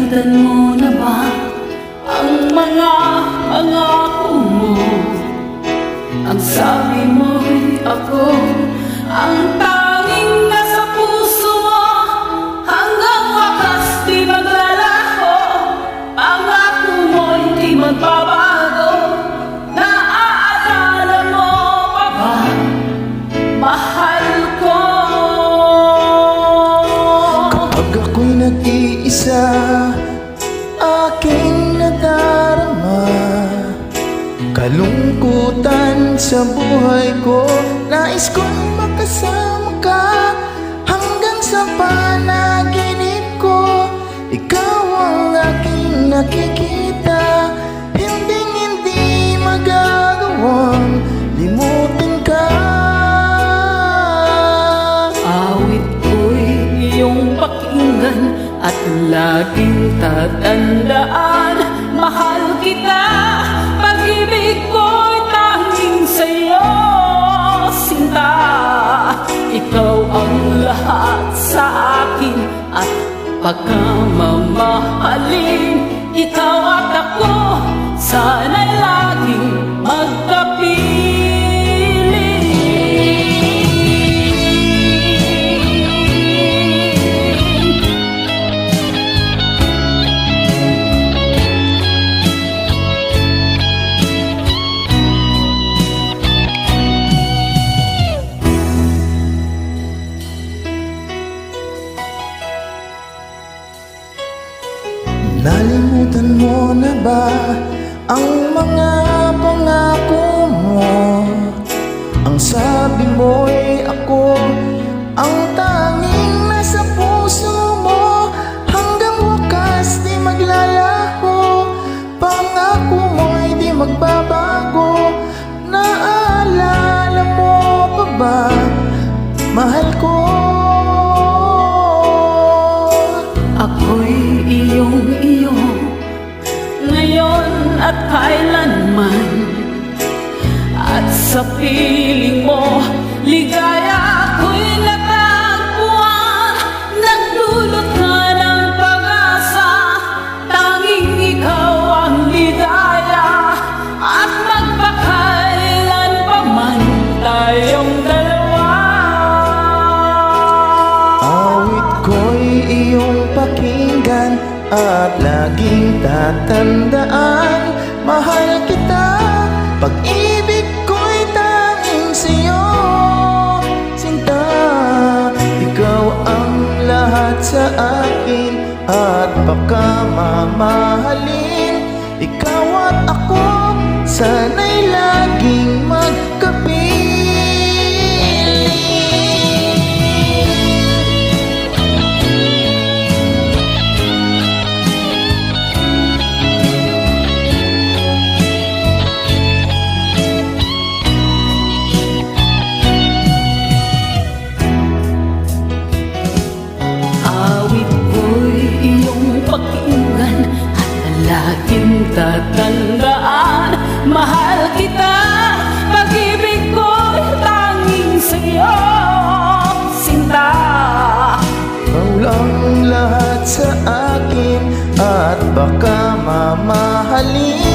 Nalimutan mo na ba ang mga pangako mo? Ang sabi mo'y ako ang tanging nasa puso mo. Hanggang wakas di maglalaho, pangako mo'y di magbabago. Naaalala mo pa ba, mahal ko? Kapag ako'y nag-iisa, aking nadarama kalungkutan sa buhay ko. Nais kong makasama ka hanggang sa panaginip ko. Ikaw ang aking nakikita, hindi magagawang limutin ka. Awit ko'y iyong pakinggan at laging tatandaan. Mahal kita, pag-ibig ko'y tanging sa'yo, sinta. Ikaw ang lahat sa akin at pagkamamahalin. Ikaw at ako, sana'y laging magkapiling. Nalimutan mo na ba ang mga pangako mo? Ang sabi mo'y ako ang tanging nasa puso mo. Hanggang wakas di maglalaho, pangako mo'y di magbabago. Naalala mo pa ba, mahal ko? Ako'y iyong-iyo ngayon at kailanman, at sa piling mo ligaya ako'y natagpuan. Nagdulot ka ng pag-asa, tanging ikaw ang ligaya, at magpakailan pa man tayong dalawa. Awit ko'y iyong pakinggan at laging tatandaan. Mahal kita, pag-ibig ko'y tanging sa'yo, sinta. Ikaw ang lahat sa akin at baka mamahalin. Ikaw at ako, sana'y laging magkapiling. Pakinggan at laging tatandaan. Mahal kita, pag-ibig ko'y tanging sa'yo, sinta. Ikaw lang lahat sa akin at baka mamahalin.